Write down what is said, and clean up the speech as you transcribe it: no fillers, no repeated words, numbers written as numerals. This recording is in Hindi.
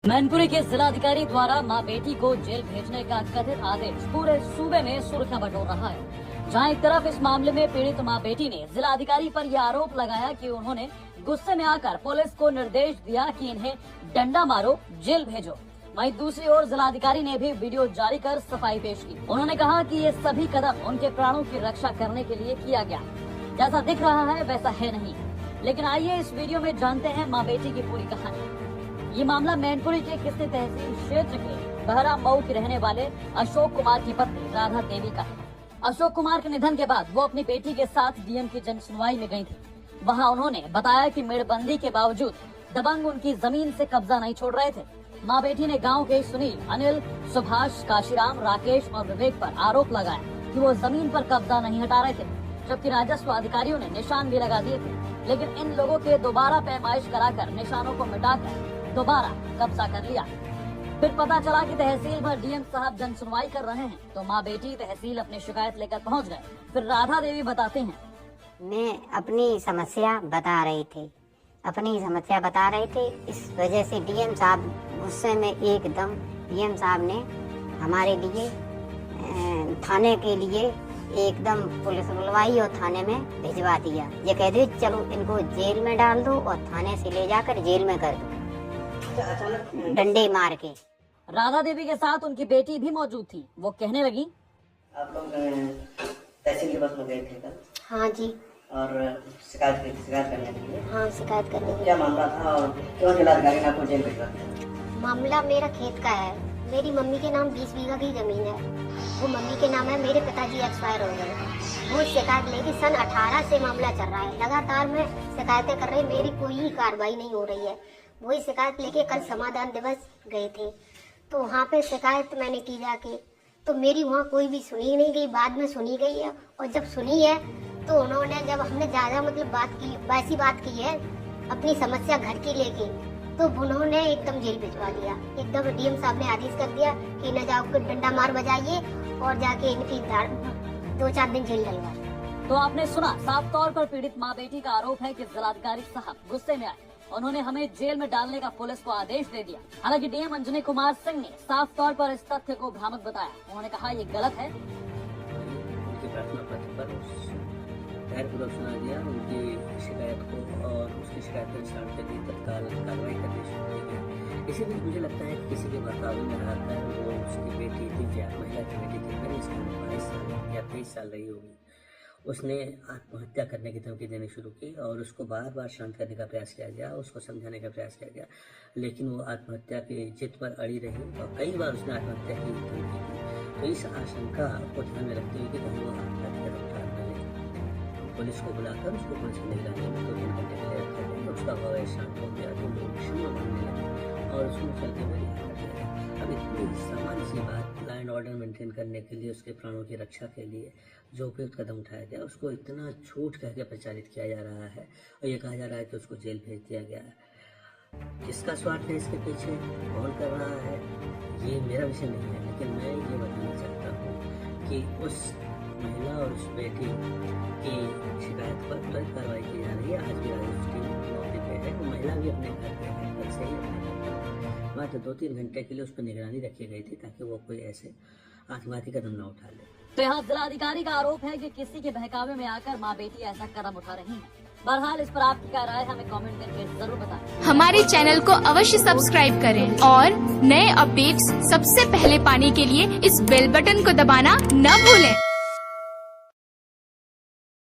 मैनपुरी के जिलाधिकारी द्वारा मां बेटी को जेल भेजने का कथित आदेश पूरे सूबे में सुर्खियां बटोर रहा है। जहां एक तरफ इस मामले में पीड़ित मां बेटी ने जिलाधिकारी पर यह आरोप लगाया कि उन्होंने गुस्से में आकर पुलिस को निर्देश दिया कि इन्हें डंडा मारो, जेल भेजो। वहीं दूसरी ओर जिलाधिकारी ने भी वीडियो जारी कर सफाई पेश की। उन्होंने कहा कि ये सभी कदम उनके प्राणों की रक्षा करने के लिए किया गया। जैसा दिख रहा है वैसा है नहीं। लेकिन आइए इस वीडियो में जानते हैं मां बेटी की पूरी कहानी। ये मामला मैनपुरी के किसी तहसील क्षेत्र के बहरा मऊ के रहने वाले अशोक कुमार की पत्नी राधा देवी का है। अशोक कुमार के निधन के बाद वो अपनी बेटी के साथ डीएम की जन सुनवाई में गई थी। वहां उन्होंने बताया कि मेड़बंदी के बावजूद दबंग उनकी जमीन से कब्जा नहीं छोड़ रहे थे। मां बेटी ने गांव के सुनील, अनिल, सुभाष, काशीराम, राकेश और विवेक पर आरोप लगाया कि वो जमीन पर कब्जा नहीं हटा रहे थे, जबकि राजस्व अधिकारियों ने निशान भी लगा दिए थे। लेकिन इन लोगों के दोबारा पैमाइश कराकर निशानों को मिटाकर दोबारा कब्जा कर लिया। फिर पता चला कि तहसील भर डीएम साहब जन सुनवाई कर रहे हैं, तो मां बेटी तहसील अपनी शिकायत लेकर पहुंच गए। फिर राधा देवी बताते हैं, मैं अपनी समस्या बता रही थी। इस वजह से डीएम साहब गुस्से में एकदम डीएम साहब ने हमारे लिए थाने के लिए एकदम पुलिस बुलवाई और थाने में भिजवा दिया। ये कह दी चलो इनको जेल में डाल दो और थाने से ले जाकर जेल में कर दो डंडे मार के। राधा देवी के साथ उनकी बेटी भी मौजूद थी। वो कहने लगी, आप लोग तहसील के पास में गए थे कल? हाँ जी। और शिकायत करने के लिए? हाँ, शिकायत करने के लिए। क्या मामला था और क्यों जिलाधिकारी ने आपको जेल भिजवा दिया? मामला मेरा खेत का है। मेरी मम्मी के नाम 20 बीघा की जमीन है। वो मम्मी के नाम है। मेरे पिताजी एक्सपायर हो गए। वो शिकायत लेके सन 18 से मामला चल रहा है। लगातार मैं शिकायतें कर रही, मेरी कोई कार्रवाई नहीं हो रही है। वही शिकायत लेके कल समाधान दिवस गए थे, तो वहाँ पे शिकायत मैंने की जाके, तो मेरी वहाँ कोई भी सुनी नहीं गई। बाद में सुनी गई है, और जब सुनी है तो उन्होंने, जब हमने ज़्यादा बात की, वैसी बात की है अपनी समस्या घर की लेके, तो उन्होंने एकदम जेल भिजवा दिया। एकदम डीएम साहब ने आदेश कर दिया कि न जाओ, डंडा मार बजाइए और जाके इनकी 2-4 दिन जेल डलवा। तो आपने सुना, साफ तौर पर पीड़ित मां बेटी का आरोप है कि जिलाधिकारी साहब गुस्से में आए। उन्होंने हमें जेल में डालने का पुलिस को आदेश दे दिया। हालांकि डीएम अंजनी कुमार सिंह ने साफ तौर पर इस तथ्य को भ्रामक बताया। उन्होंने कहा ये गलत है। उनकी प्रार्थना पत्र पर खैरपूर्वक सुना दिया उनकी शिकायत को, और उसकी शिकायत के निशान के लिए तत्काल कार्रवाई करनी शुरू की गई। इसी बीच मुझे लगता है कि किसी के बर्ताव में आता है, वो उसकी बेटी थी, महिला की बेटी थी, मैंने इसकी 22 साल या 23 साल रही होगी। उसने आत्महत्या करने की धमकी देनी शुरू की और उसको बार बार शांत करने का प्रयास किया गया, उसको समझाने का प्रयास किया गया, लेकिन वो आत्महत्या की जिद पर अड़ी रही और कई बार उसने आत्महत्या की धमकी दी। तो इस आशंका को ध्यान में रखते हुए कि कहीं वो आत्महत्या का उठान न ले, पुलिस को बुलाकर उसको पुलिस की निगरानी में 2-3 घंटे के लिए रखा गया। उसका भाव शांत हो गया, तो लोग क्षमा मांगने लगे और उसको चलते हुए रिहा कर दिया गया। अब इतनी सामान्य सी बात, लॉ एंड ऑर्डर मेंटेन करने के लिए, उसके प्राणों की रक्षा के लिए जो उपयुक्त कदम उठाया गया, उसको इतना झूठ कह के प्रचारित किया जा रहा है और ये कहा जा रहा है कि उसको जेल भेज दिया गया है। किसका स्वार्थ है इसके पीछे, कौन कर रहा है, ये मेरा विषय नहीं है। लेकिन मैं ये बताना चाहता हूँ कि उस महिला और उस बेटी की शिकायत पर तुरंत कार्रवाई की जा रही है। आज भी राजस्व टीम मौके पे है, वो महिला भी अपने घर पे है, घर से ही अपने घर पर। मात्र 2-3 घंटे के लिए उस पर निगरानी रखी गई थी ताकि वो कोई ऐसे आत्मघाती कदम न उठा ले। तो यहाँ जिलाधिकारी का आरोप है कि किसी के बहकावे में आकर मां बेटी ऐसा कदम उठा रही है। बहरहाल इस पर आपकी क्या राय, हमें कमेंट करके जरूर बताएं। हमारे चैनल को अवश्य सब्सक्राइब करें और नए अपडेट्स सबसे पहले पाने के लिए इस बेल बटन को दबाना न भूलें।